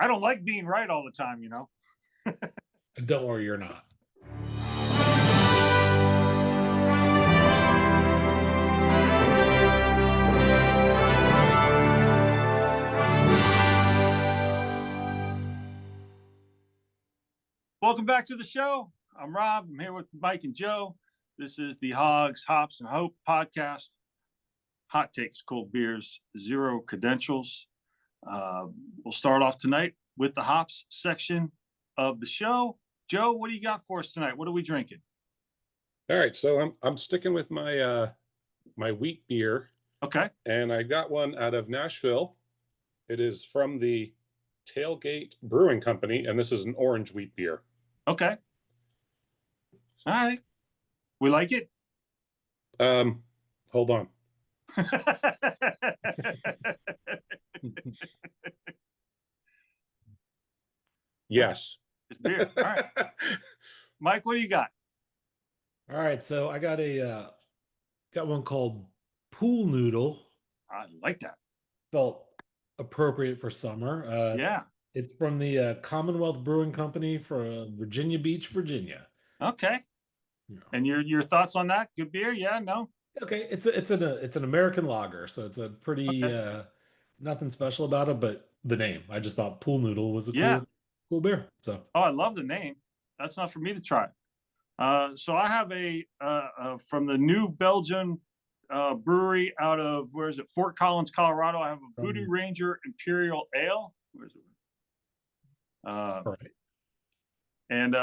I don't like being right all the time, Don't worry, you're not. Welcome back to the show. I'm Rob. I'm here with Mike and Joe. This is the Hogs, Hops, and Hope podcast. Hot takes, cold beers, zero credentials. We'll start off tonight with the hops section of the show. Joe, what do you got for us tonight? What are we drinking? All right, so I'm sticking with my my wheat beer. Okay. And I got one out of Nashville. It is from the Tailgate Brewing Company, and this is an orange wheat beer. Okay. All right. We like it? Hold on. Yes. It's beer. All right. Mike, what do you got? All right, so I got got one called Pool Noodle. I like that. Felt appropriate for summer. Yeah. It's from the Commonwealth Brewing Company for Virginia Beach, Virginia. Okay. Yeah. And your thoughts on that? Good beer? Yeah, no? Okay, it's an American lager, so it's a pretty nothing special about it, but the name. I just thought Pool Noodle was a cool beer. So I love the name. That's not for me to try. So I have a from the New Belgium brewery out of, where is it? Fort Collins, Colorado. I have a Voodoo Ranger Imperial Ale. Where is it? right. And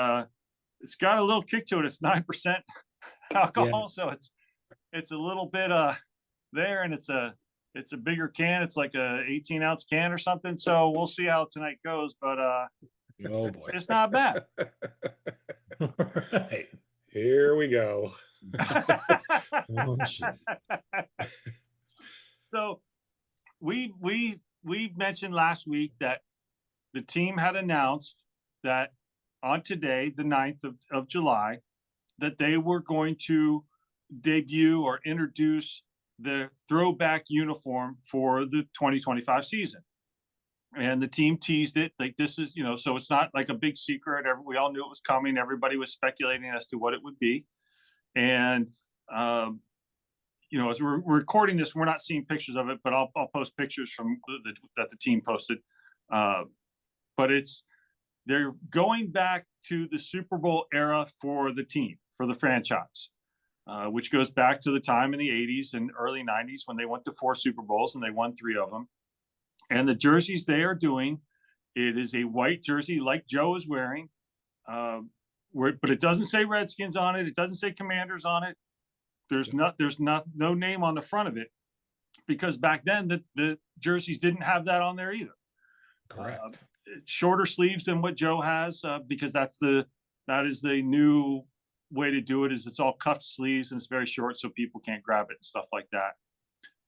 it's got a little kick to it. It's 9% alcohol, so it's a little bit there, and it's a bigger can. It's like a 18-ounce can or something. So we'll see how tonight goes, but oh boy, it's not bad. All right. Here we go. Oh, shit. So we mentioned last week that the team had announced that on today, the 9th of July, that they were going to debut or introduce the throwback uniform for the 2025 season. And the team teased it like this is, so it's not like a big secret. We all knew it was coming. Everybody was speculating as to what it would be. And, as we're recording this, we're not seeing pictures of it, but I'll post pictures from that the team posted. But they're going back to the Super Bowl era for the team, for the franchise, which goes back to the time in the 80s and early 90s when they went to 4 Super Bowls and they won 3 of them. And the jerseys they are doing, it is a white jersey like Joe is wearing, but it doesn't say Redskins on it. It doesn't say Commanders on it. There's no name on the front of it, because back then the jerseys didn't have that on there either. Correct. Shorter sleeves than what Joe has, because that is the new way to do it. Is it's all cuffed sleeves and it's very short, so people can't grab it and stuff like that.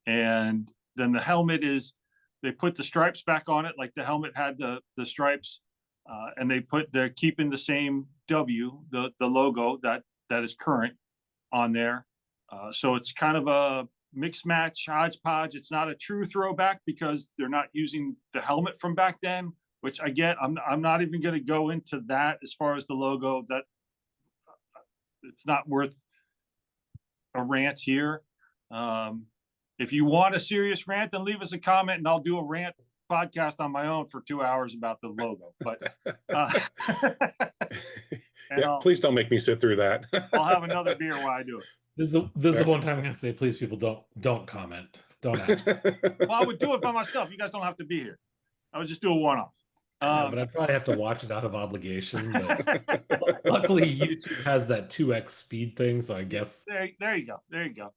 And then the helmet is, they put the stripes back on it, like the helmet had the stripes, and they're keeping the same W, the logo that is current on there. So it's kind of a mix match hodgepodge. It's not a true throwback because they're not using the helmet from back then, which I get. I'm not even going to go into that as far as the logo. That it's not worth a rant here. If you want a serious rant, then leave us a comment and I'll do a rant podcast on my own for 2 hours about the logo. But please don't make me sit through that. I'll have another beer while I do it. This is the one time I'm gonna say, please, people, don't comment, don't ask. Well, I would do it by myself. You guys don't have to be here. I would just do a one-off. But I'd probably have to watch it out of obligation. But luckily, YouTube has that 2x speed thing, so I guess there you go.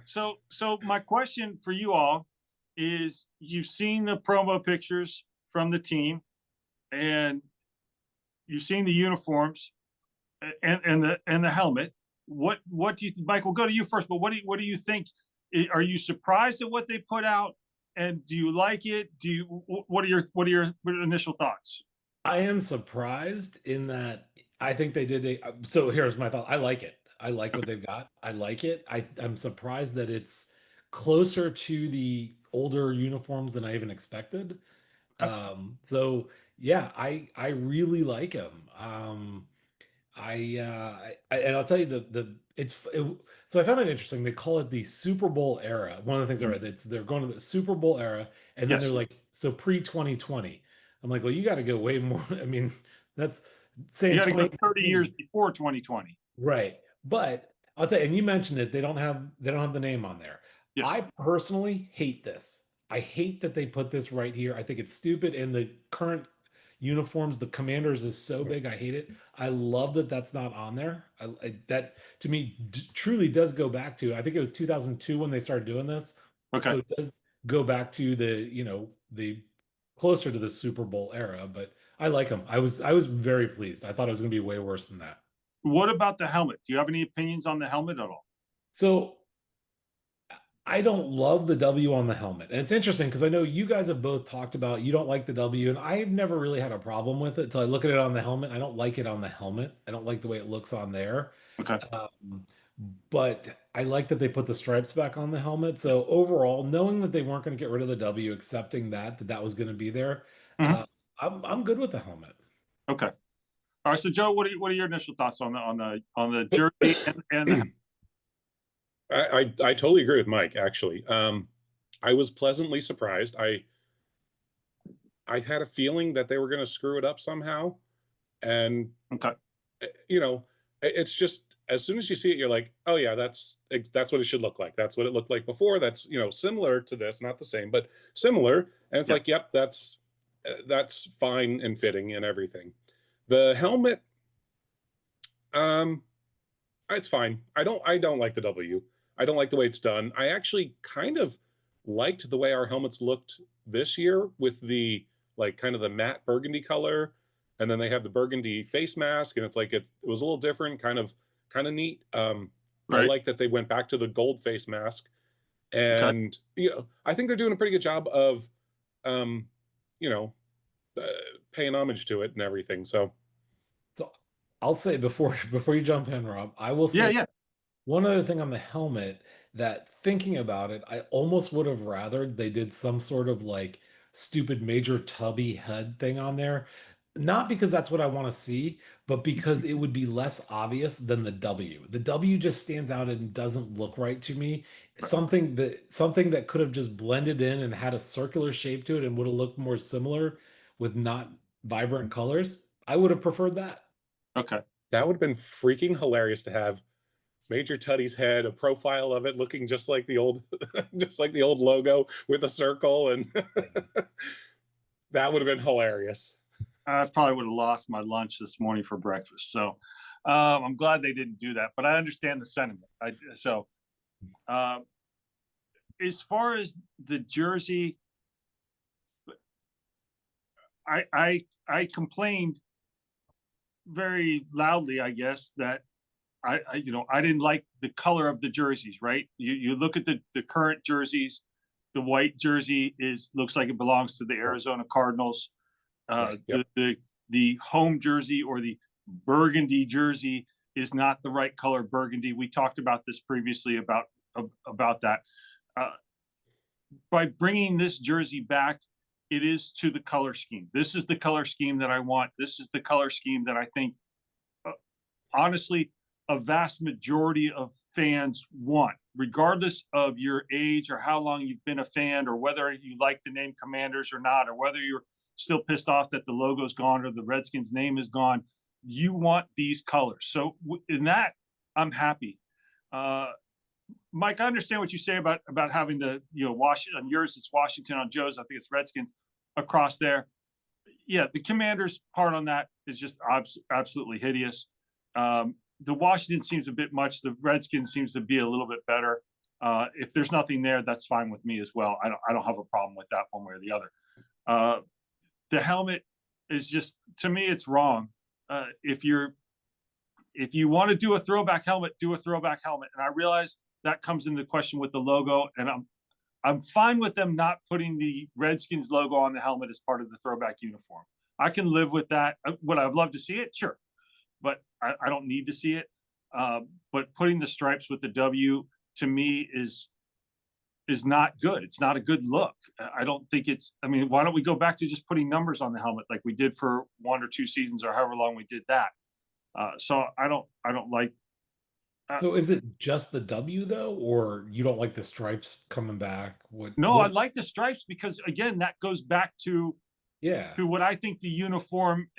So my question for you all is: you've seen the promo pictures from the team, and you've seen the uniforms, and the helmet. What do you, Mike? We'll go to you first. But what do you think? Are you surprised at what they put out? And do you like it? What are your initial thoughts? I am surprised in that I think they did so here's my thought. I like it. I like what they've got. I like it. I'm surprised that it's closer to the older uniforms than I even expected. So Yeah, I really like him. And I'll tell you so I found it interesting. They call it the Super Bowl era. One of the things I Mm. read, they're going to the Super Bowl era, and then they're Yes, like, so pre 2020. I'm like, well, you got to go way more. I mean, that's you saying got to go 30 years 2019, before 2020. right? But I'll tell you, and you mentioned it, they don't have the name on there. Yes. I personally hate this. I hate that they put this right here. I think it's stupid. And the current uniforms, the Commanders is so big. I hate it. I love that that's not on there. That to me truly does go back to, I think it was 2002 when they started doing this. Okay. So it does go back to the closer to the Super Bowl era. But I like them. I was very pleased. I thought it was going to be way worse than that. What about the helmet? Do you have any opinions on the helmet at all? So I don't love the W on the helmet. And it's interesting because I know you guys have both talked about you don't like the W, and I've never really had a problem with it until I look at it on the helmet. I don't like it on the helmet. I don't like the way it looks on there. Okay. But I like that they put the stripes back on the helmet. So overall, knowing that they weren't going to get rid of the W, accepting that was going to be there, Mhm. uh, I'm good with the helmet. Okay. All right. So Joe, what are your initial thoughts on the jersey and the I totally agree with Mike, actually. I was pleasantly surprised. I had a feeling that they were going to screw it up somehow. And, okay. you know, it's just as soon as you see it, you're like, oh, yeah, that's what it should look like. That's what it looked like before. That's, similar to this, not the same, but similar. And it's Yeah. like, yep, that's fine and fitting and everything. The helmet, um, it's fine. I don't like the W. I don't like the way it's done. I actually kind of liked the way our helmets looked this year with the like kind of the matte burgundy color, and then they have the burgundy face mask, and it's like it was a little different, kind of neat. I Right. like that they went back to the gold face mask, Okay. and I think they're doing a pretty good job of um, you know uh, paying homage to it and everything. So So I'll say before you jump in, Rob, I will Yeah. say Yeah. one other thing on the helmet that thinking about it, I almost would have rathered they did some sort of like stupid major tubby head thing on there. Not because that's what I want to see, but because it would be less obvious than the W. The W just stands out and doesn't look right to me. Right. Something that could have just blended in and had a circular shape to it and would have looked more similar with not vibrant colors. I would have preferred that. Okay. that would have been freaking hilarious to have Major Tuddy's head, a profile of it looking just like the old, just like the old logo with a circle, and that would have been hilarious. I probably would have lost my lunch this morning for breakfast. So I'm glad they didn't do that, but I understand the sentiment. Uh, as far as the jersey, I complained very loudly, I guess, that I didn't like the color of the jerseys. Right? You look at the current jerseys. The white jersey looks like it belongs to the Arizona Cardinals. Right. Yep. The home jersey or the burgundy jersey is not the right color burgundy. We talked about this previously about that. Uh, by bringing this jersey back, it is to the color scheme. This is the color scheme that I want. This is the color scheme that I think, uh, honestly, a vast majority of fans want, regardless of your age or how long you've been a fan, or whether you like the name Commanders or not, or whether you're still pissed off that the logo's gone or the Redskins name is gone. You want these colors. So in that, I'm happy. Uh, Mike, I understand what you say about having the Washington on yours. It's Washington, on Joe's I think it's Redskins across there. Yeah, the Commanders part on that is just absolutely hideous. The Washington seems a bit much. The Redskins seems to be a little bit better. If there's nothing there, that's fine with me as well. I don't have a problem with that one way or the other. The helmet is just, to me, it's wrong. If you want to do a throwback helmet, do a throwback helmet. And I realize that comes into question with the logo, and I'm fine with them not putting the Redskins logo on the helmet as part of the throwback uniform. I can live with that. Would I love to see it? Sure, but I don't need to see it. But putting the stripes with the W, to me, is is not good. It's not a good look. I don't think it's, I mean, why don't we go back to just putting numbers on the helmet like we did for 1 or 2 seasons or however long we did that? So I don't like. So is it just the W though, or you don't like the stripes coming back? No, I like the stripes because again, that goes back to Yeah. what I think the uniform,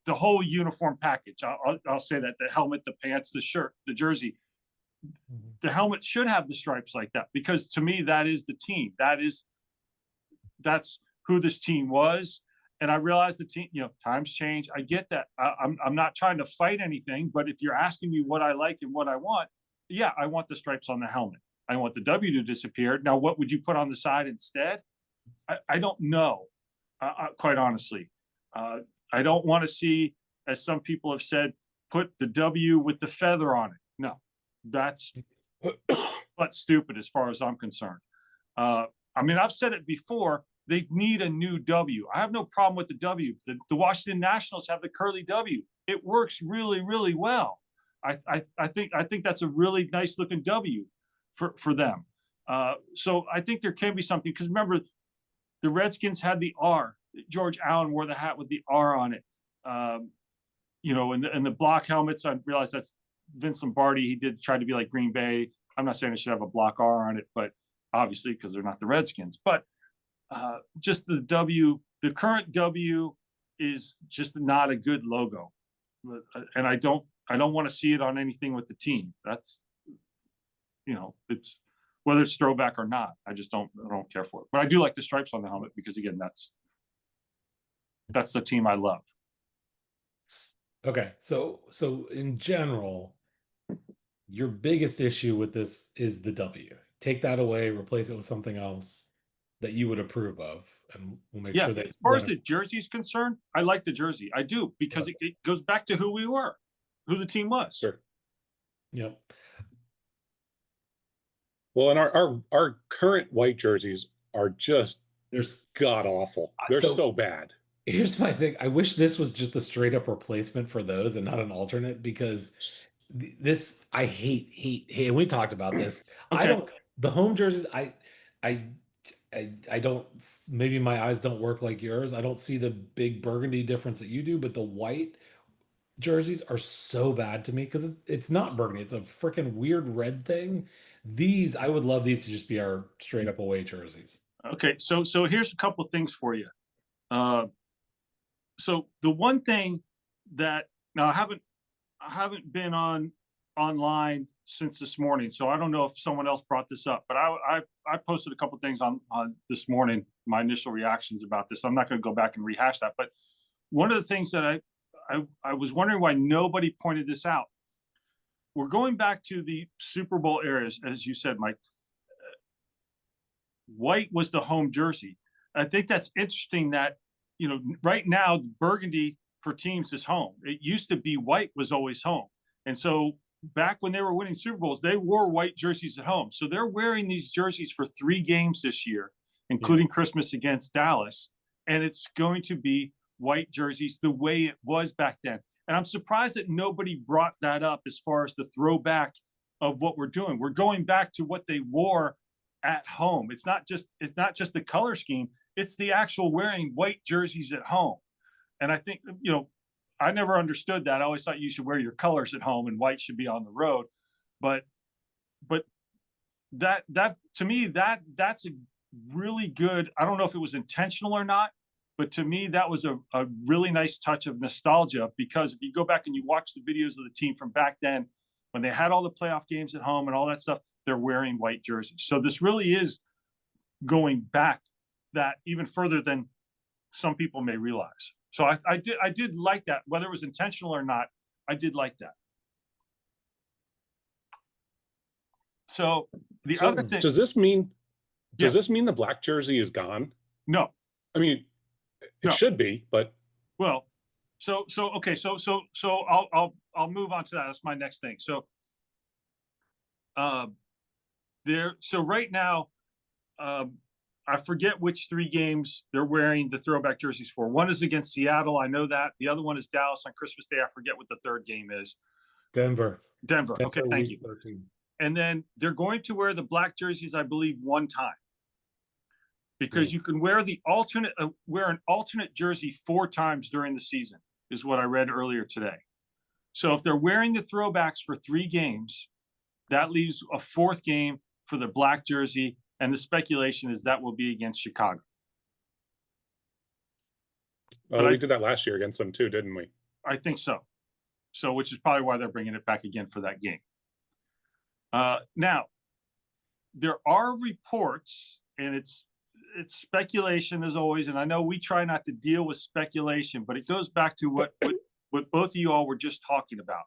the whole uniform package. I'll say that the helmet, the pants, the shirt, the jersey, Mhm. the helmet should have the stripes like that because to me that is the team. That's who this team was. And I realize the team, times change. I get that. I'm not trying to fight anything, but if you're asking me what I like and what I want, yeah, I want the stripes on the helmet. I want the W to disappear. Now, what would you put on the side instead? I don't know, quite honestly. I don't want to see, as some people have said, put the W with the feather on it. No, that's but stupid as far as I'm concerned. I mean, I've said it before. They need a new W. I have no problem with the W. The Washington Nationals have the curly W. It works really, really well. I think that's a really nice looking W for them. So I think there can be something because remember, the Redskins had the R. George Allen wore the hat with the R on it. And the block helmets. I realize that's Vince Lombardi. He did try to be like Green Bay. I'm not saying it should have a block R on it, but obviously because they're not the Redskins. But just the W, the current W is just not a good logo, and I don't want to see it on anything with the team. That's it's whether it's throwback or not. I don't care for it. But I do like the stripes on the helmet because again, that's the team I love. Okay, so in general, your biggest issue with this is the W. Take that away, replace it with something else that you would approve of, and we'll make sure that as far as the jersey is concerned, I like the jersey. I do because it goes back to who we were, who the team was. Sure. Yep. Well, and our current white jerseys are just There's god awful. They're so bad. Here's my thing. I wish this was just a straight up replacement for those and not an alternate because this I hate. And we talked about this. Okay. I don't the home jerseys. I don't. Maybe my eyes don't work like yours. I don't see the big burgundy difference that you do, but the white jerseys are so bad to me because it's not burgundy. It's a freaking weird red thing. These I would love these to just be our straight up away jerseys. Okay, so here's a couple of things for you. So the one thing that now I haven't been online since this morning, so I don't know if someone else brought this up, but I posted a couple of things on this morning, my initial reactions about this. I'm not going to go back and rehash that, but one of the things that I was wondering why nobody pointed this out. We're going back to the Super Bowl eras, as you said, Mike. White was the home jersey. I think that's interesting that right now the burgundy for teams is home. It used to be white was always home, and so back when they were winning Super Bowls, they wore white jerseys at home. So they're wearing these jerseys for 3 games this year, including Christmas against Dallas, and it's going to be white jerseys the way it was back then. And I'm surprised that nobody brought that up as far as the throwback of what we're doing. We're going back to what they wore at home. It's not just the color scheme, it's the actual wearing white jerseys at home. And I think, I never understood that. I always thought you should wear your colors at home and white should be on the road. But that to me, that's a really good, I don't know if it was intentional or not, but to me, that was a really nice touch of nostalgia, because if you go back and you watch the videos of the team from back then, when they had all the playoff games at home and all that stuff, they're wearing white jerseys. So this really is going back that even further than some people may realize. So I did like that, whether it was intentional or not. I did like that. So the other thing, does this mean the black jersey is gone? No. I mean, it should be, but well, so okay, so I'll move on to that. That's my next thing. So so right now, I forget which 3 games they're wearing the throwback jerseys for. One is against Seattle. I know that. The other one is Dallas on Christmas Day. I forget what the third game is. Denver. Okay, thank you. 13. And then they're going to wear the black jerseys, I believe, one time, because you can wear an alternate jersey 4 times during the season, is what I read earlier today. So if they're wearing the throwbacks for 3 games, that leaves a 4th game for the black jersey, and the speculation is that will be against Chicago. Oh, we did that last year against them too, didn't we? I think so. So, which is probably why they're bringing it back again for that game. Now, there are reports, and it's speculation as always, and I know we try not to deal with speculation, but it goes back to what both of you all were just talking about.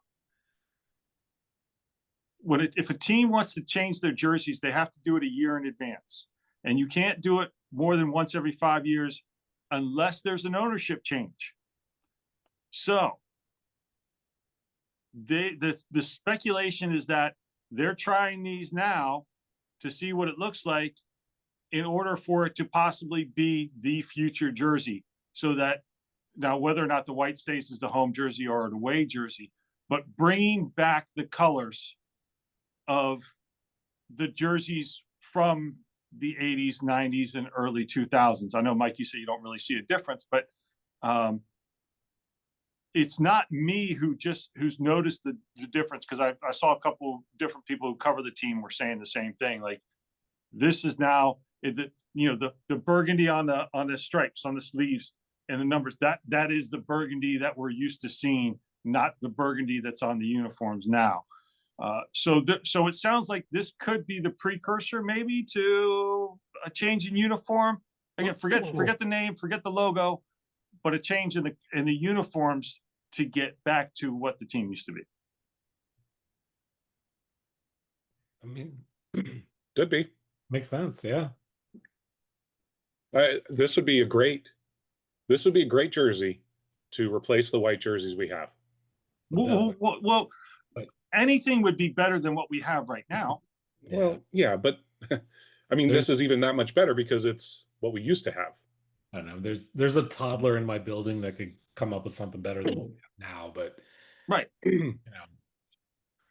If a team wants to change their jerseys, they have to do it a year in advance, and you can't do it more than once every 5 years unless there's an ownership change. So the speculation is that they're trying these now to see what it looks like in order for it to possibly be the future jersey. So that now, whether or not the white stays as the home jersey or an away jersey, but bringing back the colors of the jerseys from the 80s, 90s, and early 2000s. I know, Mike, you say you don't really see a difference, but it's not me who's noticed the difference, because I saw a couple different people who cover the team were saying the same thing. Like, this is now the burgundy on the stripes on the sleeves and the numbers, that is the burgundy that we're used to seeing, not the burgundy that's on the uniforms now. So it sounds like this could be the precursor maybe to a change in uniform. Again, forget the name, forget the logo, but a change in the uniforms to get back to what the team used to be. I mean, Could be. makes sense. Yeah. This would be a great jersey to replace the white jerseys we have. Well, anything would be better than what we have right now. Yeah. Well, yeah, but I mean, this is even that much better because it's what we used to have. I don't know. There's a toddler in my building that could come up with something better than what we have now, but Right. you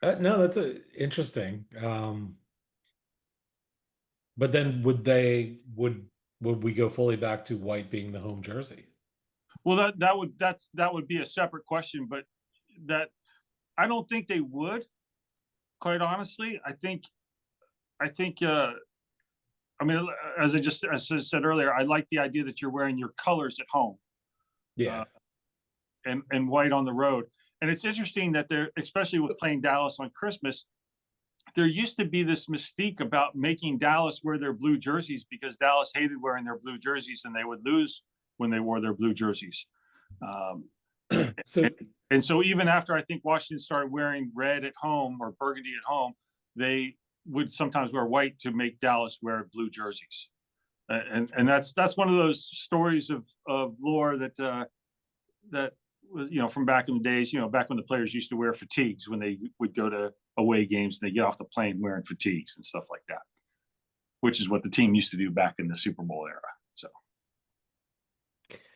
know, no, that's interesting. But then would we go fully back to white being the home jersey? Well, that would be a separate question, but that I don't think they would. Quite honestly, I think. I mean, as I said earlier, I like the idea that you're wearing your colors at home. Yeah. And white on the road. And it's interesting that especially with playing Dallas on Christmas, there used to be this mystique about making Dallas wear their blue jerseys, because Dallas hated wearing their blue jerseys and they would lose when they wore their blue jerseys. So even after I think Washington started wearing red at home or burgundy at home, they would sometimes wear white to make Dallas wear blue jerseys. And that's one of those stories of lore that was, from back in the days, back when the players used to wear fatigues when they would go to away games, and they get off the plane wearing fatigues and stuff like that, which is what the team used to do back in the Super Bowl era.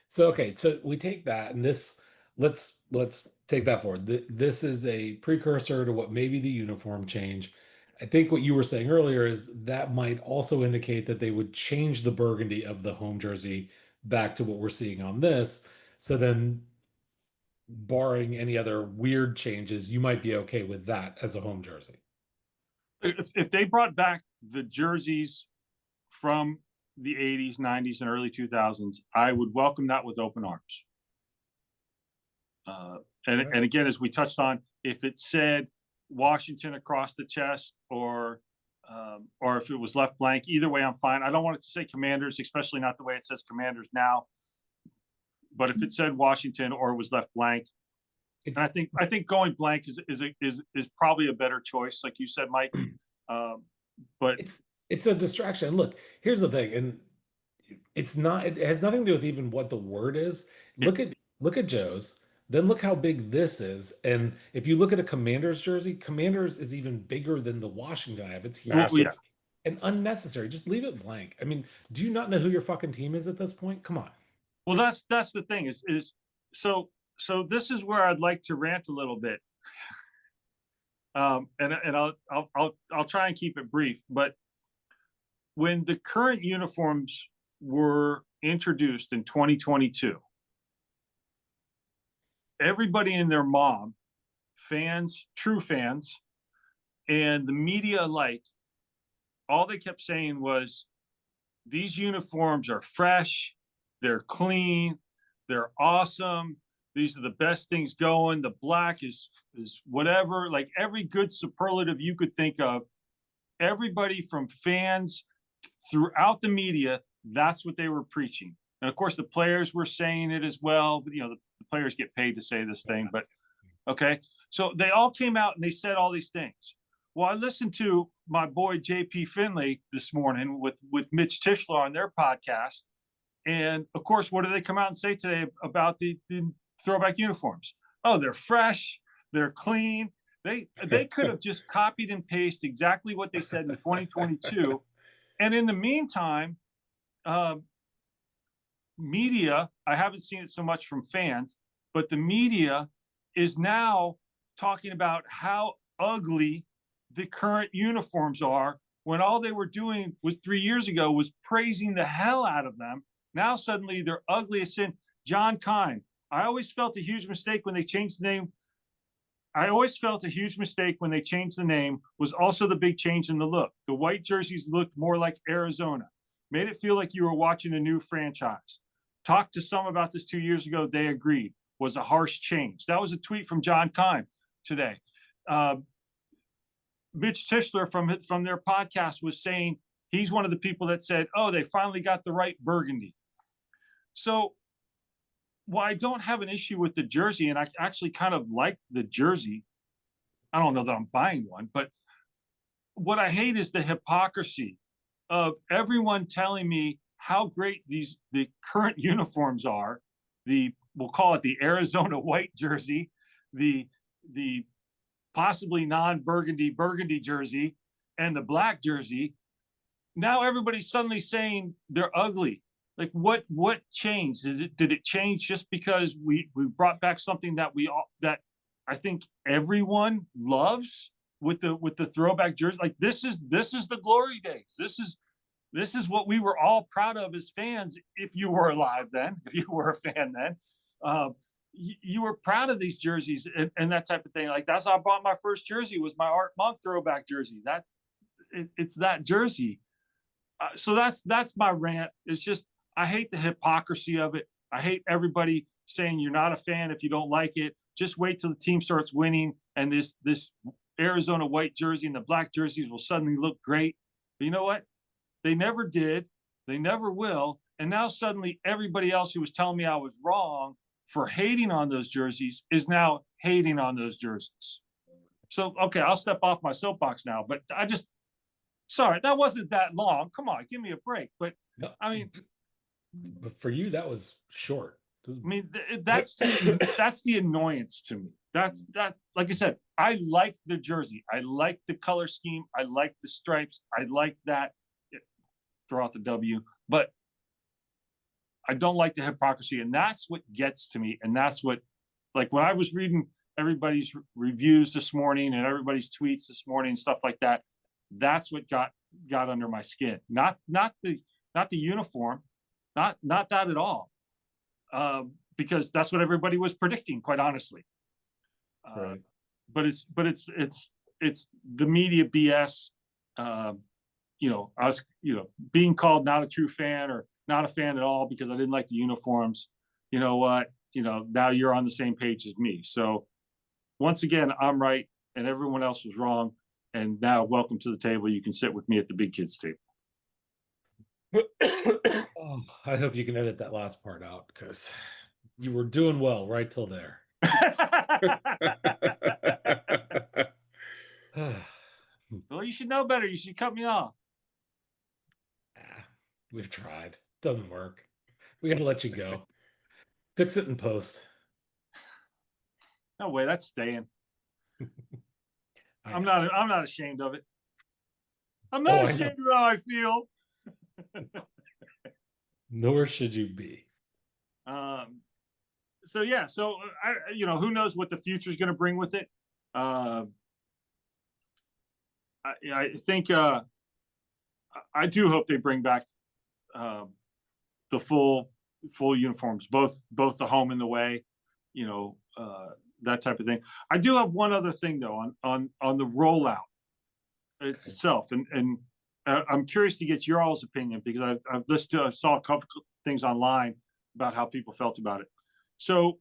So okay, so we take that, and let's take that forward. This is a precursor to what maybe the uniform change. I think what you were saying earlier is that might also indicate that they would change the burgundy of the home jersey back to what we're seeing on this. So then, barring any other weird changes, you might be okay with that as a home jersey. If they brought back the jerseys from the 80s, 90s, and early 2000s, I would welcome that with open arms. And again, as we touched on, if it said Washington across the chest, or if it was left blank, either way, I'm fine. I don't want it to say Commanders, especially not the way it says Commanders now. But if it said Washington or was left blank, and I think going blank is probably a better choice, like you said, Mike. But it's a distraction. Look, here's the thing, and it's not. It has nothing to do with even what the word is. Look at Joe's. Then look how big this is. And if you look at a Commanders jersey, Commanders is even bigger than the Washington I have. It's massive and unnecessary. Just leave it blank. I mean, do you not know who your fucking team is at this point? Come on. Well, that's the thing is so this is where I'd like to rant a little bit. And I'll try and keep it brief. But when the current uniforms were introduced in 2022, everybody and their mom, fans, true fans, and the media alike, all they kept saying was, these uniforms are fresh, they're clean, they're awesome. These are the best things going. The black is whatever, like every good superlative you could think of. Everybody from fans throughout the media, that's what they were preaching. And of course, the players were saying it as well. But, the players get paid to say this thing, but okay. So they all came out and they said all these things. Well, I listened to my boy JP Finley this morning with Mitch Tischler on their podcast. And of course, what do they come out and say today about the throwback uniforms? Oh, they're fresh, they're clean. They could have just copied and pasted exactly what they said in 2022. And in the meantime, media, I haven't seen it so much from fans, but the media is now talking about how ugly the current uniforms are, when all they were doing was 3 years ago was praising the hell out of them. Now suddenly they're ugly as sin. John Kine, I always felt a huge mistake when they changed the name. I always felt a huge mistake when they changed the name was also the big change in the look. The white jerseys looked more like Arizona, made it feel like you were watching a new franchise. Talked to some about this 2 years ago. They agreed. Was a harsh change. That was a tweet from John Kine today. Mitch Tischler from their podcast was saying he's one of the people that said, oh, they finally got the right burgundy. So while I don't have an issue with the jersey, and I actually kind of like the jersey, I don't know that I'm buying one, but what I hate is the hypocrisy of everyone telling me how great the current uniforms are. We'll call it the Arizona white jersey, the possibly non-burgundy jersey, and the black jersey. Now everybody's suddenly saying they're ugly. Like what changed? Did it change just because we brought back something that I think everyone loves with the throwback jersey? Like this is the glory days. This is what we were all proud of as fans. If you were alive then, if you were a fan then, you were proud of these jerseys and that type of thing. Like that's how I bought my first jersey, was my Art Monk throwback jersey. It's that jersey. So that's my rant. It's just, I hate the hypocrisy of it. I hate everybody saying you're not a fan if you don't like it. Just wait till the team starts winning and this Arizona white jersey and the black jerseys will suddenly look great. But you know what? They never did. They never will. And now suddenly everybody else who was telling me I was wrong for hating on those jerseys is now hating on those jerseys. So, okay, I'll step off my soapbox now, but sorry, that wasn't that long. Come on, give me a break. But No, I mean, but for you, that was short. I mean, that's the annoyance to me. That like I said, I like the jersey. I like the color scheme. I like the stripes. I like that. Throw out the W, but I don't like the hypocrisy, and that's what gets to me. And that's what, like when I was reading everybody's reviews this morning and everybody's tweets this morning and stuff like that, that's what got under my skin. Not the uniform, not that at all, because that's what everybody was predicting, quite honestly. Right. But it's the media BS. I was being called not a true fan or not a fan at all because I didn't like the uniforms. You know what? Now you're on the same page as me. So once again, I'm right and everyone else was wrong. And now welcome to the table. You can sit with me at the big kids table. Oh, I hope you can edit that last part out because you were doing well right till there. Well, you should know better. You should cut me off. We've tried. Doesn't work. We gotta let you go. Fix it in post. No way, that's staying. I'm not ashamed of it. I'm not ashamed of how I feel. Nor should you be. So yeah, who knows what the future is going to bring with it? I think I do hope they bring back the full uniforms, both the home and the away, that type of thing. I do have one other thing though on the rollout Okay. itself, and I'm curious to get your all's opinion because I've listened to, I saw a couple things online about how people felt about it. So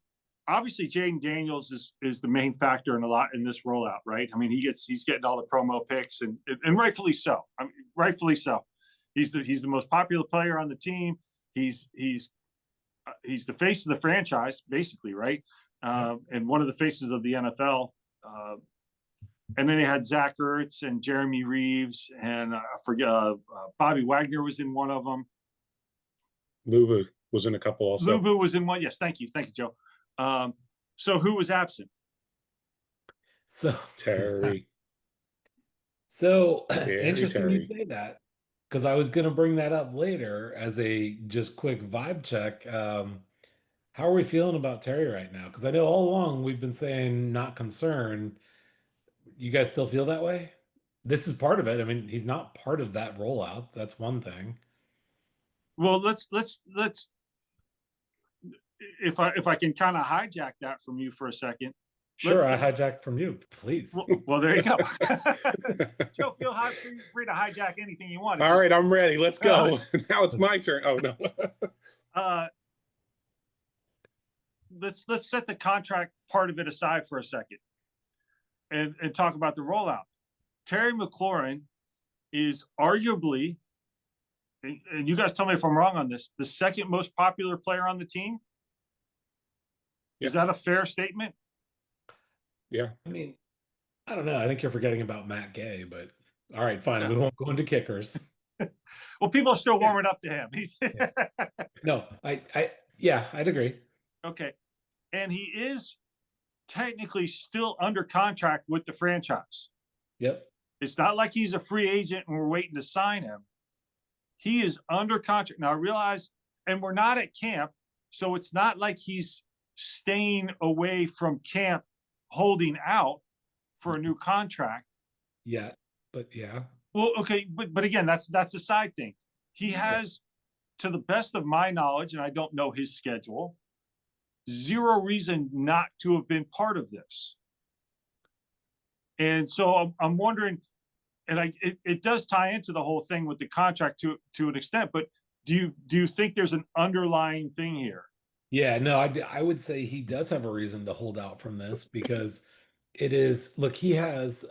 obviously Jaden Daniels is the main factor in this rollout, right? I mean, he's getting all the promo picks and rightfully so. I mean, rightfully so. He's the most popular player on the team. He's the face of the franchise, basically, right? And one of the faces of the NFL. And then they had Zach Ertz and Jeremy Reeves, and I forget, Bobby Wagner was in one of them. Luva was in a couple also. Luvu was in one. Yes, thank you, Joe. So who was absent? So Terry. So Very interesting you Terry. say that, because I was going to bring that up later as a just quick vibe check. How are we feeling about Terry right now? Because I know all along we've been saying not concerned. You guys still feel that way? This is part of it. I mean, he's not part of that rollout. That's one thing. Well, let's if I can kind of hijack that from you for a second. Sure, I hijacked from you, please. Well, there you go. Joe, feel free to hijack anything you want. All right, I'm ready. Let's go. Now it's my turn. Oh no. Let's set the contract part of it aside for a second and talk about the rollout. Terry McLaurin is arguably, and you guys tell me if I'm wrong on this, the second most popular player on the team. Is that a fair statement? Yeah. I mean, I don't know. I think you're forgetting about Matt Gay, but all right, fine. Yeah. We won't go into kickers. Well, people are still warming up to him. No, I'd agree. Okay. And he is technically still under contract with the franchise. Yep. It's not like he's a free agent and we're waiting to sign him. He is under contract. Now I realize, and we're not at camp, so it's not like he's staying away from camp holding out for a new contract. Yeah, but yeah. Well, okay, but again, that's a side thing. He has, to the best of my knowledge, and I don't know his schedule, zero reason not to have been part of this. And so I'm wondering, and it does tie into the whole thing with the contract to an extent, but do you think there's an underlying thing here? Yeah, no, I would say he does have a reason to hold out from this because it is, look, he has,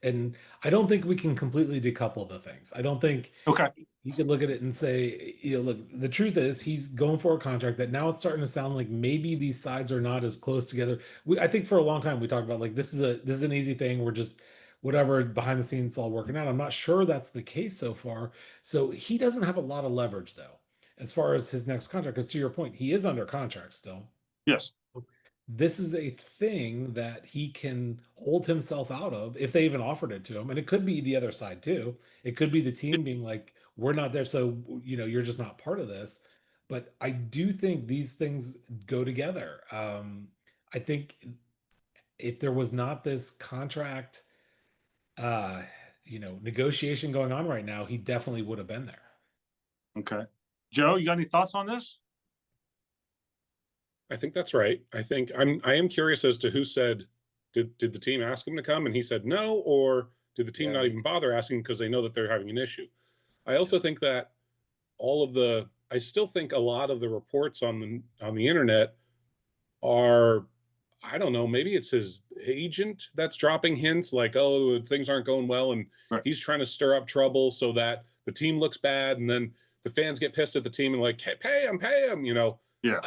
and I don't think we can completely decouple the things. I don't think you can look at it and say, look, the truth is he's going for a contract that now it's starting to sound like maybe these sides are not as close together. I think for a long time we talked about like, this is an easy thing. We're just whatever behind the scenes all working out. I'm not sure that's the case so far. So he doesn't have a lot of leverage though, as far as his next contract, because to your point, he is under contract still. Yes. This is a thing that he can hold himself out of if they even offered it to him. And it could be the other side too. It could be the team being like, we're not there. So, you're just not part of this. But I do think these things go together. I think if there was not this contract, negotiation going on right now, he definitely would have been there. Okay. Joe, you got any thoughts on this? I think that's right. I am curious as to who said, did the team ask him to come and he said no, or did the team not even bother asking because they know that they're having an issue? I also think that I still think a lot of the reports on the internet are, I don't know, maybe it's his agent that's dropping hints like, oh, things aren't going well, and he's trying to stir up trouble so that the team looks bad, and then the fans get pissed at the team and like, hey, pay him, Yeah.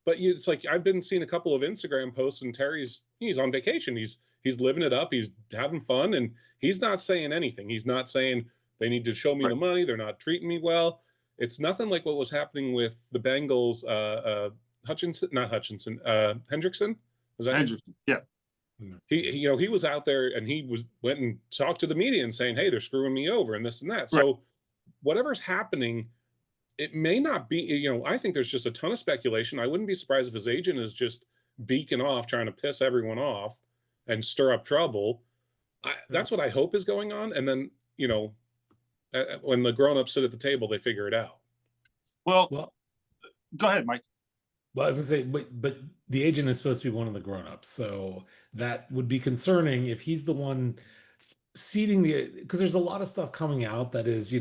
But it's like I've been seeing a couple of Instagram posts, and Terry's on vacation. He's living it up. He's having fun, and he's not saying anything. He's not saying they need to show me the money. They're not treating me well. It's nothing like what was happening with the Bengals. Hendrickson. Is that Hendrickson? Yeah. He was out there and went and talked to the media and saying, hey, they're screwing me over and this and that. So whatever's happening, it may not be, I think there's just a ton of speculation. I wouldn't be surprised if his agent is just beaking off, trying to piss everyone off and stir up trouble. That's what I hope is going on. And then, when the grown-ups sit at the table, they figure it out. Well, Well, go ahead, Mike. well, I was gonna say, but the agent is supposed to be one of the grown-ups, so that would be concerning if he's the one seeding because there's a lot of stuff coming out that is,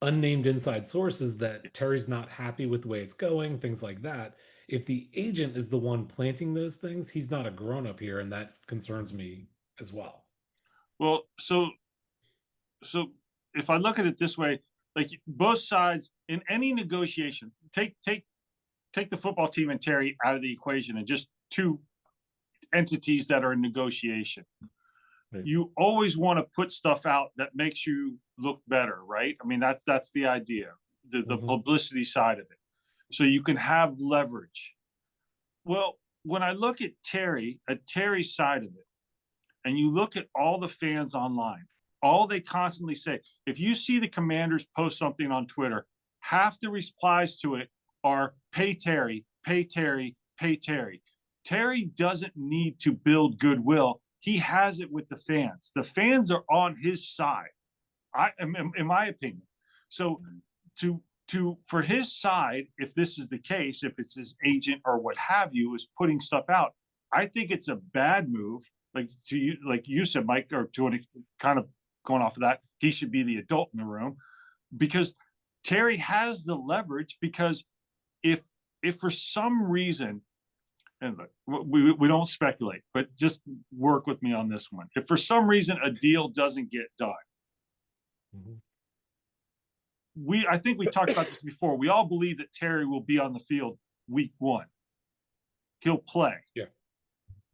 unnamed inside sources that Terry's not happy with the way it's going, things like that. If the agent is the one planting those things, he's not a grown-up here, and that concerns me as well. Well, so if I look at it this way, like both sides in any negotiation, take the football team and Terry out of the equation and just two entities that are in negotiation. Right. You always want to put stuff out that makes you look better, right? I mean, that's the idea, the publicity side of it. So you can have leverage. Well, when I look at Terry's side of it, and you look at all the fans online, all they constantly say, if you see the Commanders post something on Twitter, half the replies to it are pay Terry, pay Terry, pay Terry. Terry doesn't need to build goodwill. He has it with the fans. The fans are on his side, in my opinion. So for his side, if this is the case, if it's his agent or what have you is putting stuff out, I think it's a bad move. Like you said, Mike, or kind of going off of that, he should be the adult in the room, because Terry has the leverage. Because if for some reason, and look, we don't speculate, but just work with me on this one. If for some reason a deal doesn't get done, I think we talked about this before. We all believe that Terry will be on the field week 1. He'll play. Yeah.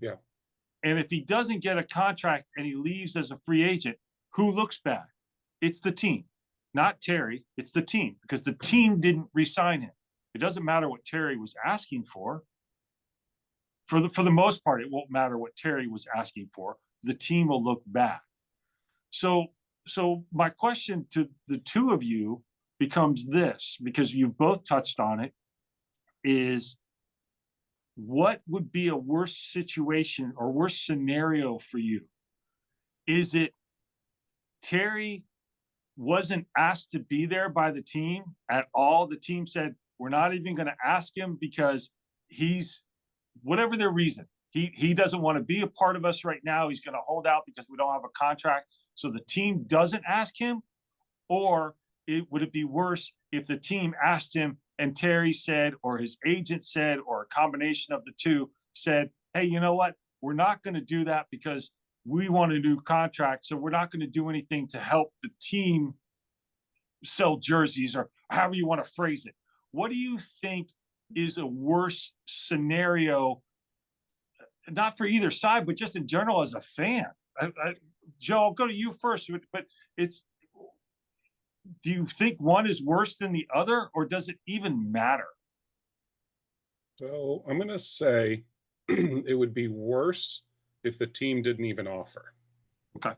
Yeah. And if he doesn't get a contract and he leaves as a free agent, who looks bad? It's the team, not Terry. It's the team, because the team didn't re-sign him. It doesn't matter what Terry was asking for. For the most part, it won't matter what Terry was asking for. The team will look bad. So my question to the two of you becomes this, because you've both touched on it, is what would be a worse situation or worse scenario for you? Is it Terry wasn't asked to be there by the team at all? The team said, we're not even going to ask him because he's, whatever their reason, he doesn't want to be a part of us right now. He's going to hold out because we don't have a contract. So the team doesn't ask him? Or would it be worse if the team asked him and Terry said, or his agent said, or a combination of the two said, hey, you know what? We're not going to do that because we want a new contract. So we're not going to do anything to help the team sell jerseys, or however you want to phrase it. What do you think is a worse scenario, not for either side, but just in general as a fan? Joe, I'll go to you first, but do you think one is worse than the other, or does it even matter? So I'm going to say it would be worse if the team didn't even offer. Okay.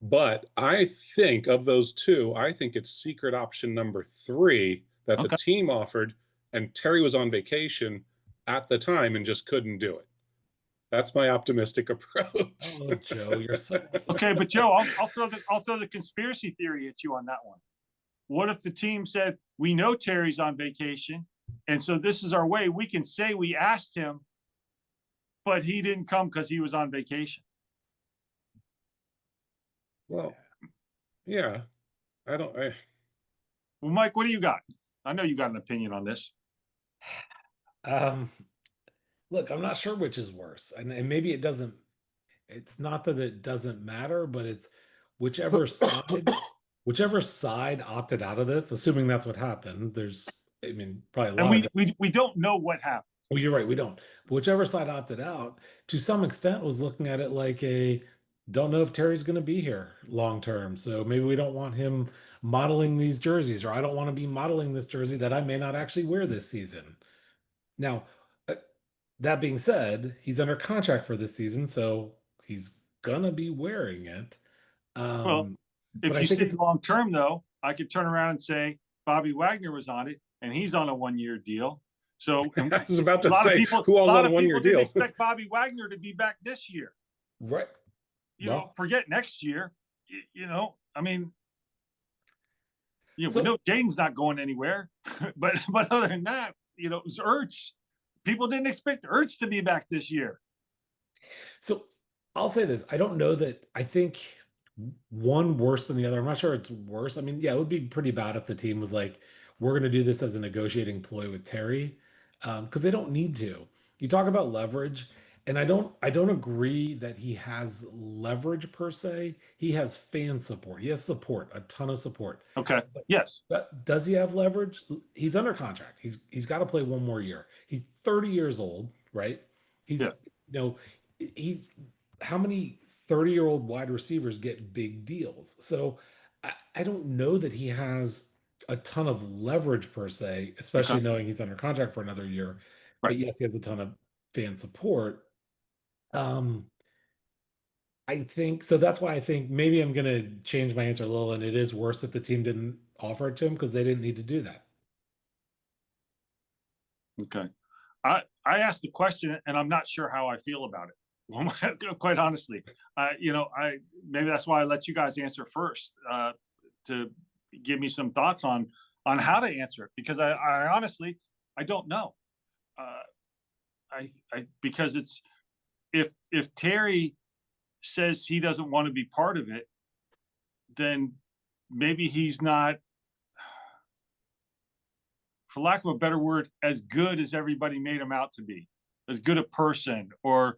But I think of those two, I think it's secret option number 3 that the team offered, and Terry was on vacation at the time and just couldn't do it. That's my optimistic approach. Oh, Joe, you're so okay. But Joe, I'll throw the conspiracy theory at you on that one. What if the team said, we know Terry's on vacation, and so this is our way. We can say we asked him, but he didn't come because he was on vacation. Well, yeah, well, Mike, what do you got? I know you got an opinion on this. Look, I'm not sure which is worse, and maybe it doesn't. It's not that it doesn't matter, but it's whichever side opted out of this. Assuming that's what happened. Probably a lot. And we don't know what happened. Well, you're right. We don't. But whichever side opted out, to some extent, was looking at it like don't know if Terry's going to be here long term. So maybe we don't want him modeling these jerseys, or I don't want to be modeling this jersey that I may not actually wear this season. Now, that being said, he's under contract for this season, so he's going to be wearing it. Well, if you say long term, though, I could turn around and say Bobby Wagner was on it, and he's on a 1-year deal. So I was about to say, who else on a 1-year deal? Didn't expect Bobby Wagner to be back this year. Right. Well, forget next year. I mean, we so know Jaden's not going anywhere, but other than that, it was Ertz. People didn't expect Ertz to be back this year. So I'll say this. I don't know that I think one worse than the other. I'm not sure it's worse. I mean, yeah, it would be pretty bad if the team was like, we're going to do this as a negotiating ploy with Terry, because they don't need to. You talk about leverage, and I don't agree that he has leverage per se. He has fan support. He has support, a ton of support. Okay. Yes. But does he have leverage? He's under contract. He's got to play one more year. He's 30 years old, right? He's Yeah. he how many 30-year-old wide receivers get big deals? So I don't know that he has a ton of leverage per se, Okay. especially knowing he's under contract for another year. Right. But yes, he has a ton of fan support. Um, I think so. That's why I think maybe I'm gonna change my answer a little, and it is worse if the team didn't offer it to him because they didn't need to do that. Okay. I asked the question and I'm not sure how I feel about it. Well, quite honestly, I maybe that's why I let you guys answer first, to give me some thoughts on how to answer it, because I honestly I don't know. Uh, I because it's if Terry says he doesn't want to be part of it, then maybe he's not, for lack of a better word, as good as everybody made him out to be, as good a person or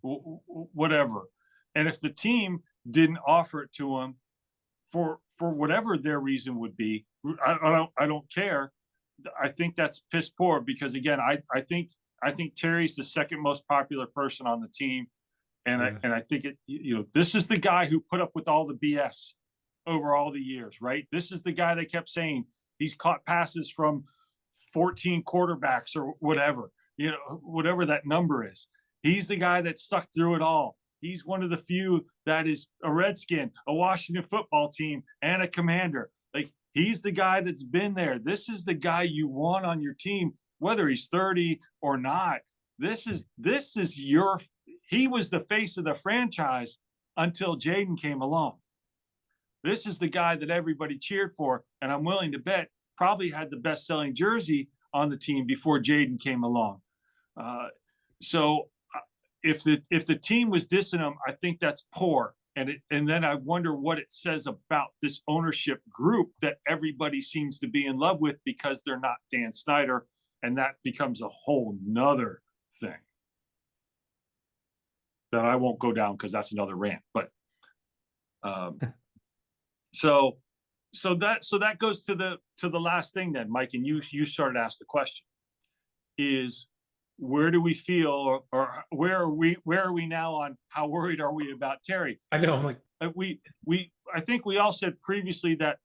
whatever. And if the team didn't offer it to him for whatever their reason would be, I don't care. I think that's piss poor because again, I think Terry's the second most popular person on the team, and I Yeah. and I think this is the guy who put up with all the BS over all the years, right? This is the guy that kept saying he's caught passes from 14 quarterbacks or whatever, whatever that number is. He's the guy that stuck through it all. He's one of the few that is a Redskin, a Washington football team, and a Commander. Like he's the guy that's been there. This is the guy you want on your team, whether he's 30 or not. This is your. He was the face of the franchise until Jaden came along. This is the guy that everybody cheered for, and I'm willing to bet probably had the best-selling jersey on the team before Jaden came along. Uh, so if the team was dissing him, I think that's poor. And then I wonder what it says about this ownership group that everybody seems to be in love with because they're not Dan Snyder, and that becomes a whole nother thing that I won't go down because that's another rant. But um, so that goes to the last thing then, Mike, and you started to ask the question is where do we feel or where are we now on how worried are we about Terry? I know. I'm like, I think we all said previously that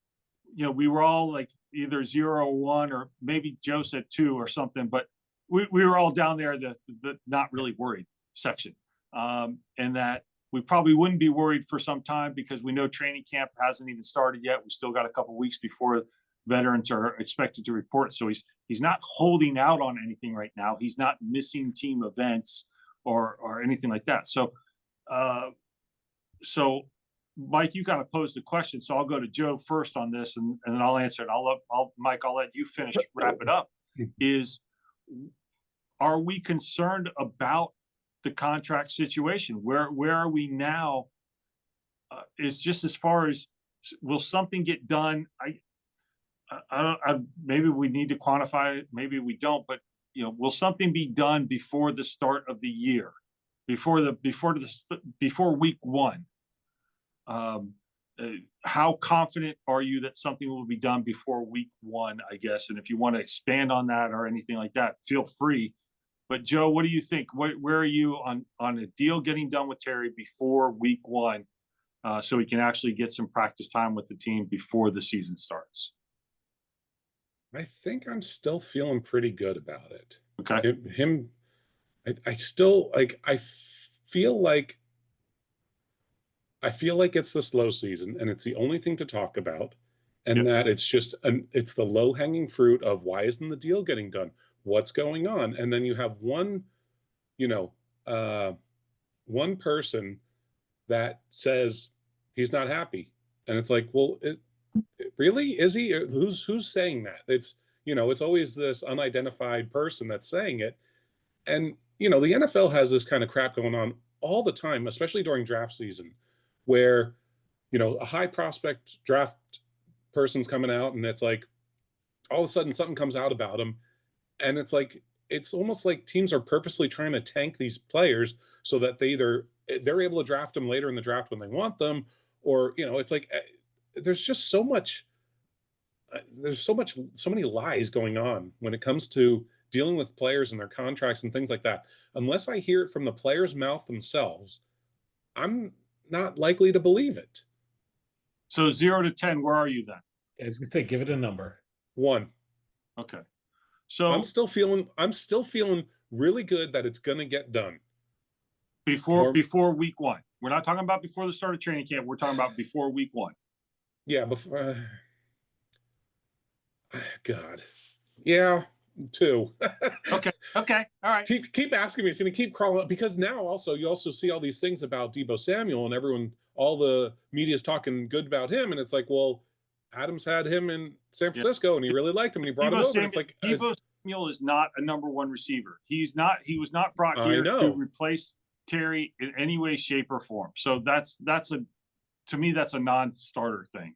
we were all like either 0 or 1 or maybe Joe said 2 or something, but we were all down there the not really worried section, and that we probably wouldn't be worried for some time because we know training camp hasn't even started yet. We still got a couple weeks before veterans are expected to report. So he's not holding out on anything right now. He's not missing team events or anything like that. So so Mike, you kind of posed the question. So I'll go to Joe first on this and then I'll answer it. Mike, I'll let you finish, wrap it up. Are we concerned about the contract situation? Where are we now? Is just as far as will something get done? I don't. Maybe we need to quantify it. Maybe we don't. But will something be done before the start of the year, before week 1? How confident are you that something will be done before week 1? I guess, and if you want to expand on that or anything like that, feel free. But Joe, what do you think? Where are you on a deal getting done with Terry before week 1, so we can actually get some practice time with the team before the season starts? I think I'm still feeling pretty good about it. Okay. I still like. I feel like it's the slow season, and it's the only thing to talk about, and Yep. that it's the low hanging fruit of why isn't the deal getting done? What's going on? And then you have one, you know, one person that says he's not happy. And it's like, well, really? Is he? Who's saying that? It's, it's always this unidentified person that's saying it. And, the NFL has this kind of crap going on all the time, especially during draft season, where, a high prospect draft person's coming out and it's like all of a sudden something comes out about him. And it's like, it's almost like teams are purposely trying to tank these players so that they're able to draft them later in the draft when they want them, or, it's like there's just so many lies going on when it comes to dealing with players and their contracts and things like that. Unless I hear it from the player's mouth themselves, I'm not likely to believe it. So 0 to 10, where are you then? I was gonna say, give it a number. 1. Okay. So I'm still feeling really good that it's going to get done before week 1. We're not talking about before the start of training camp. We're talking about before week 1. Yeah, before. God, yeah, 2. Okay. All right. Keep asking me. It's going to keep crawling up because now also you also see all these things about Deebo Samuel and all the media is talking good about him, and it's like, well, Adams had him in San Francisco and he really liked him and he brought him over. And it's like Deebo Samuel is not a number 1 receiver. He was not brought here to replace Terry in any way, shape, or form. So to me, that's a non-starter thing.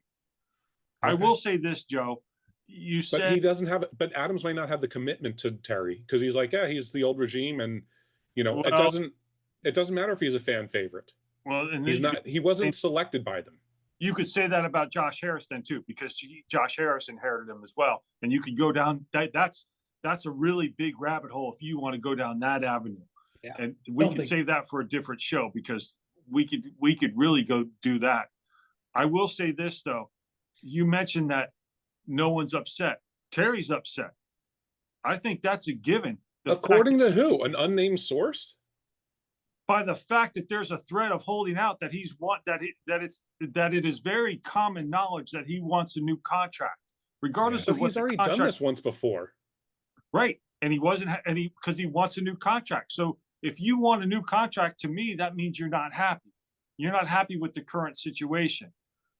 Okay. I will say this, Joe. You said, but he doesn't have it. But Adams might not have the commitment to Terry because he's like, yeah, he's the old regime, and it doesn't matter if he's a fan favorite. Well, and he wasn't selected by them. You could say that about Josh Harris then too, because Josh Harris inherited him as well, and you could go down that's a really big rabbit hole if you want to go down that avenue. Yeah. And we could save that for a different show because we could really go do that. I will say this though, you mentioned that no one's upset. Terry's upset. I think that's a given. According to who? An unnamed source? By the fact that there's a threat of holding out, that it is very common knowledge that he wants a new contract, regardless of what he's already done this once before. Right. And he wasn't because he wants a new contract. So if you want a new contract, to me, that means you're not happy. You're not happy with the current situation.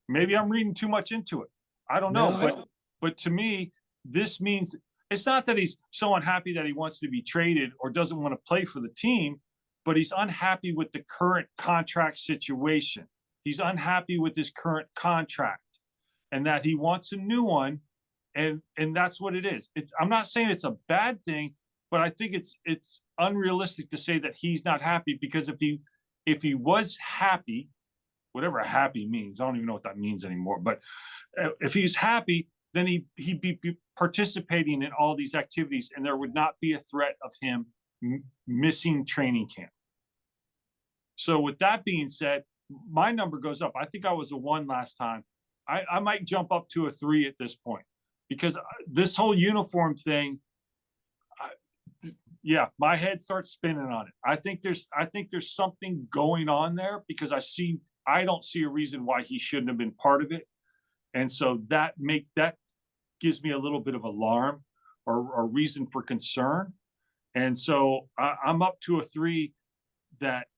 Maybe I'm reading too much into it. I don't know. But to me, this means it's not that he's so unhappy that he wants to be traded or doesn't want to play for the team, but he's unhappy with the current contract situation. He's unhappy with his current contract and that he wants a new one. And that's what it is. I'm not saying it's a bad thing, but I think it's unrealistic to say that he's not happy, because if he was happy, whatever happy means, I don't even know what that means anymore. But if he's happy, then he'd be participating in all these activities, and there would not be a threat of him missing training camp. So with that being said, my number goes up. I think I was a 1 last time. I might jump up to a 3 at this point, because this whole uniform thing, my head starts spinning on it. I think there's something going on there, because I don't see a reason why he shouldn't have been part of it. And so that gives me a little bit of alarm or reason for concern. And so I'm up to a 3 that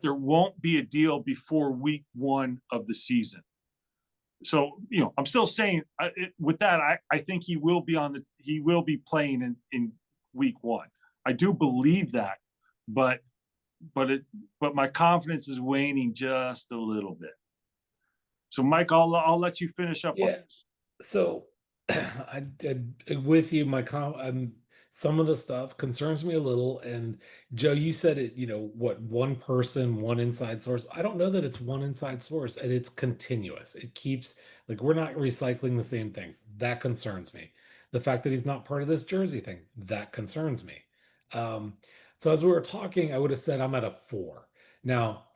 there won't be a deal before week 1 of the season. So, I'm still saying with that, I think he will be playing in week 1. I do believe that, but my confidence is waning just a little bit. So, Mike, I'll let you finish up on this. So, I with you. Some of the stuff concerns me a little. And Joe, you said it. What, one person, one inside source. I don't know that it's one inside source, and it's continuous. It keeps we're not recycling the same things. That concerns me. The fact that he's not part of this jersey thing, that concerns me. So as we were talking, I would have said I'm at a 4. Now,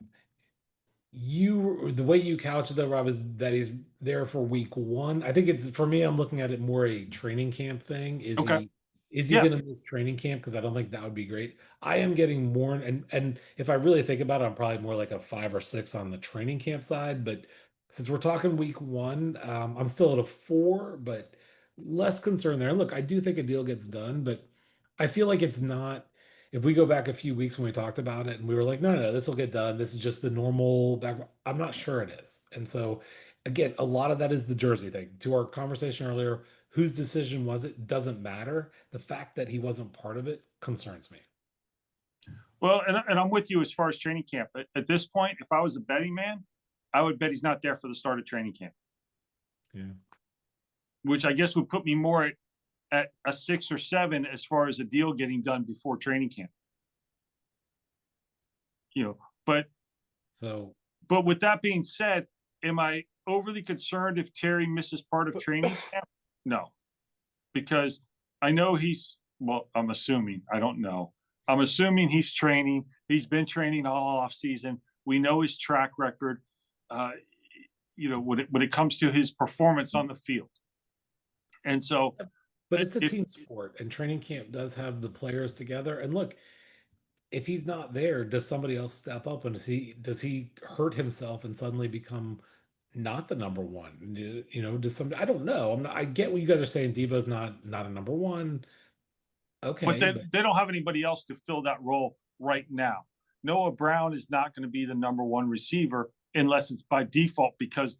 the way you couch it though, Rob, is that he's there for week 1. I think it's, for me, I'm looking at it more a training camp thing. Is he going to miss training camp? Because I don't think that would be great. I am getting more, and if I really think about it, I'm probably more like a 5 or 6 on the training camp side. But since we're talking week 1, I'm still at a 4, but less concerned there. Look, I do think a deal gets done, but I feel like it's not. if we go back a few weeks when we talked about it and we were like, no, this will get done. This is just the normal back. I'm not sure it is. And so, again, a lot of that is the jersey thing. To our conversation earlier, whose decision was it? Doesn't matter. The fact that he wasn't part of it concerns me. Well, and I'm with you as far as training camp. At this point, if I was a betting man, I would bet he's not there for the start of training camp. Yeah. Which I guess would put me more at a 6 or 7 as far as a deal getting done before training camp. But with that being said, am I overly concerned if Terry misses part of training camp? No, because I know I'm assuming, I don't know. I'm assuming he's training. He's been training all off season. We know his track record, when it comes to his performance on the field. And so, but it's a team sport, and training camp does have the players together. And look, if he's not there, does somebody else step up? And does he hurt himself and suddenly become not the number one? I don't know. I get what you guys are saying. Debo's not a number one. Okay. But they don't have anybody else to fill that role right now. Noah Brown is not going to be the number one receiver unless it's by default because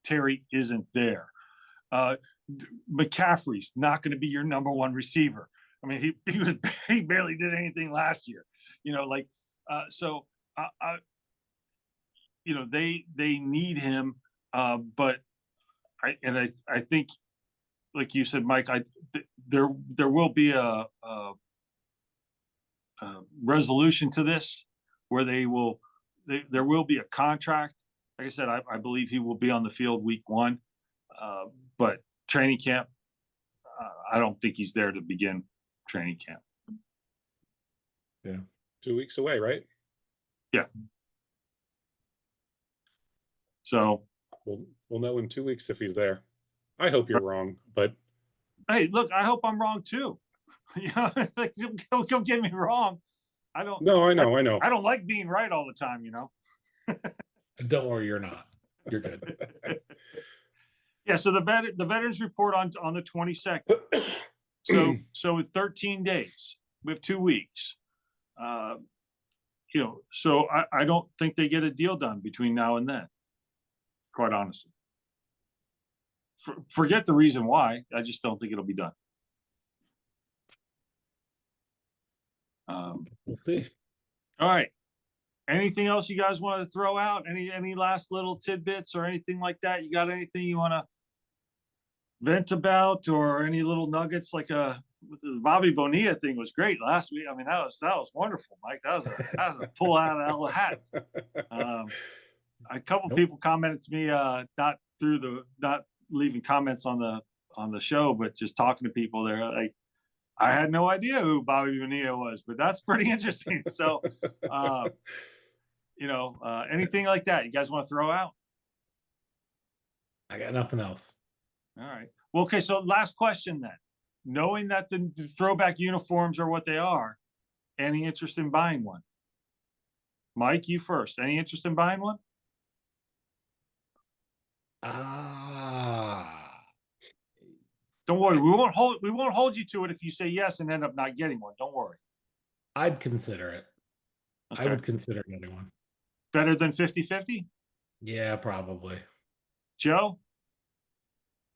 Terry isn't there. McCaffrey's not going to be your number one receiver. I mean, he barely did anything last year. They need him. But I think, like you said, Mike, there will be a resolution to this where there will be a contract. Like I said, I believe he will be on the field week 1, but training camp, I don't think he's there to begin training camp. Yeah, 2 weeks away, right? Yeah. So we'll know in 2 weeks if he's there. I hope you're wrong, but hey, look, I hope I'm wrong too. Don't get me wrong. I don't. No, I know. I don't like being right all the time. Don't worry, you're not. You're good. Yeah. So the veterans report on the 22nd. So with 13 days, we have 2 weeks. So I don't think they get a deal done between now and then. Quite honestly. Forget the reason why. I just don't think it'll be done. We'll see. All right. Anything else you guys want to throw out? Any last little tidbits or anything like that? You got anything you want to vent about, or any little nuggets? Like the Bobby Bonilla thing was great last week. I mean, that was wonderful, Mike. That was a pull out of the hat. A couple people commented to me, not leaving comments on the show, but just talking to people there. Like, I had no idea who Bobby Bonilla was, but that's pretty interesting. So, anything like that you guys want to throw out? I got nothing else. All right. Well, okay. So last question then. Knowing that the throwback uniforms are what they are, any interest in buying one? Mike, you first. Any interest in buying one? Don't worry. We won't hold you to it if you say yes and end up not getting one. Don't worry. I'd consider it. Okay. I would consider getting one. Better than 50-50? Yeah, probably. Joe?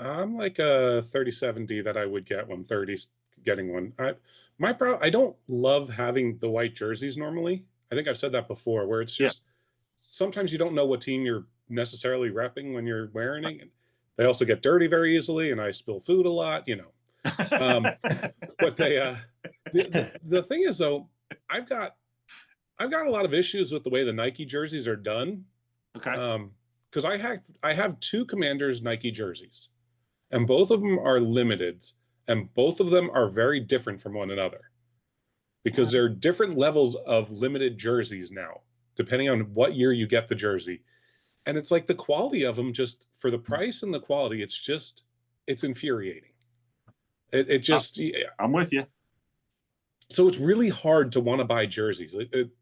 I'm like a 30-70 that I would get 130 getting one. I don't love having the white jerseys normally. I think I've said that before, where it's just sometimes you don't know what team you're necessarily repping when you're wearing it. They also get dirty very easily, and I spill food a lot, But the thing is, though, I've got a lot of issues with the way the Nike jerseys are done. Okay. Because I have 2 Commanders Nike jerseys, and both of them are limiteds, and both of them are very different from one another, because they're different levels of limited jerseys now, depending on what year you get the jersey. And it's like the quality of them, just for the price and the quality, it's infuriating. I'm with you. So it's really hard to want to buy jerseys.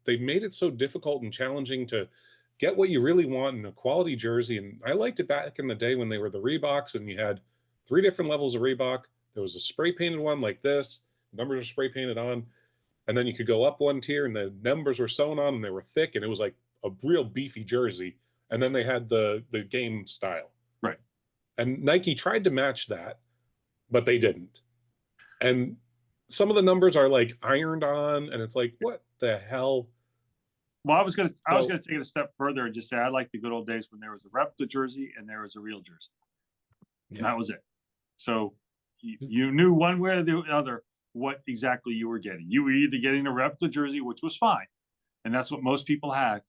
They made it so difficult and challenging to get what you really want in a quality jersey. And I liked it back in the day when they were the Reeboks, and you had 3 different levels of Reebok. There was a spray painted one like this. Numbers are spray painted on. and then you could go up one tier, and the numbers were sewn on, and they were thick, and it was like a real beefy jersey. And then they had the game style, Right. and Nike tried to match that, but they didn't. And some of the numbers are like ironed on, and it's like, what the hell? Well, I was gonna So- take it a step further and just say I like the good old days when there was a replica jersey and there was a real jersey. And that was it. So you knew one way or the other what exactly you were getting. You were either getting a replica jersey, which was fine, and that's what most people had,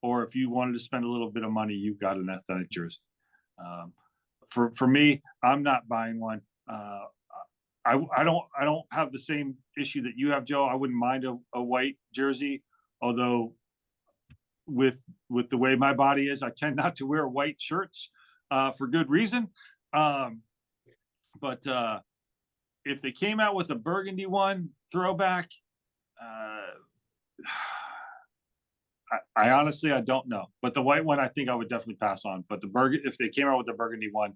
or if you wanted to spend a little bit of money, you got an authentic jersey. For me, I'm not buying one. I don't have the same issue that you have, Joe. I wouldn't mind a white jersey, although with the way my body is, I tend not to wear white shirts for good reason. But if they came out with a burgundy one throwback, I honestly I don't know. But the white one, I think I would definitely pass on. But if they came out with the burgundy one,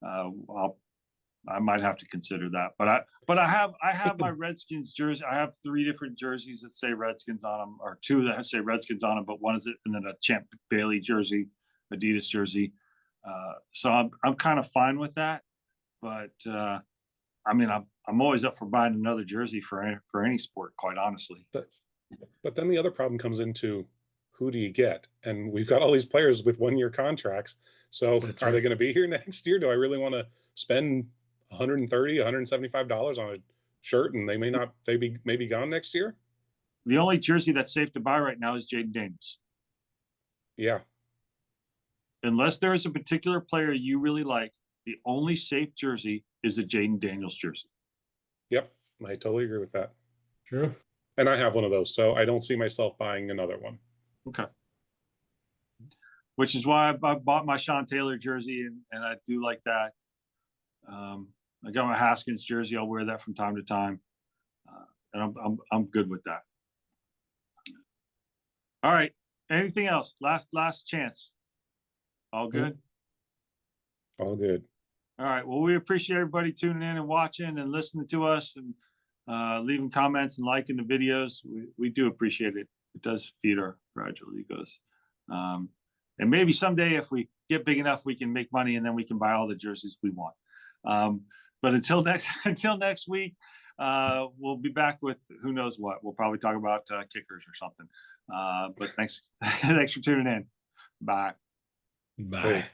I might have to consider that. But I have my Redskins jersey. I have 3 different jerseys that say Redskins on them, or 2 that say Redskins on them, but one is it, and then a Champ Bailey jersey, Adidas jersey. So I'm kind of fine with that. But I mean, I'm always up for buying another jersey for any sport, quite honestly. But then the other problem comes into, who do you get? And we've got all these players with 1-year contracts. So That's are they right. going to be here next year? Do I really want to spend $130, $175 on a shirt, and they may be gone next year? The only jersey that's safe to buy right now is Jaden Daniels. Yeah. Unless there is a particular player you really like, the only safe jersey is a Jaden Daniels jersey. Yep. I totally agree with that. True. And I have one of those, so I don't see myself buying another one. Okay. Which is why I bought my Sean Taylor jersey, and I do like that. I got my Haskins jersey. I'll wear that from time to time, and I'm good with that. All right. Anything else? Last chance. All good. All good. All right. Well, we appreciate everybody tuning in and watching and listening to us, and leaving comments and liking the videos. We do appreciate it. It does feed our fragile egos. And maybe someday, if we get big enough, we can make money, and then we can buy all the jerseys we want. But until next week, we'll be back with who knows what. We'll probably talk about kickers or something. But thanks for tuning in. Bye. Bye.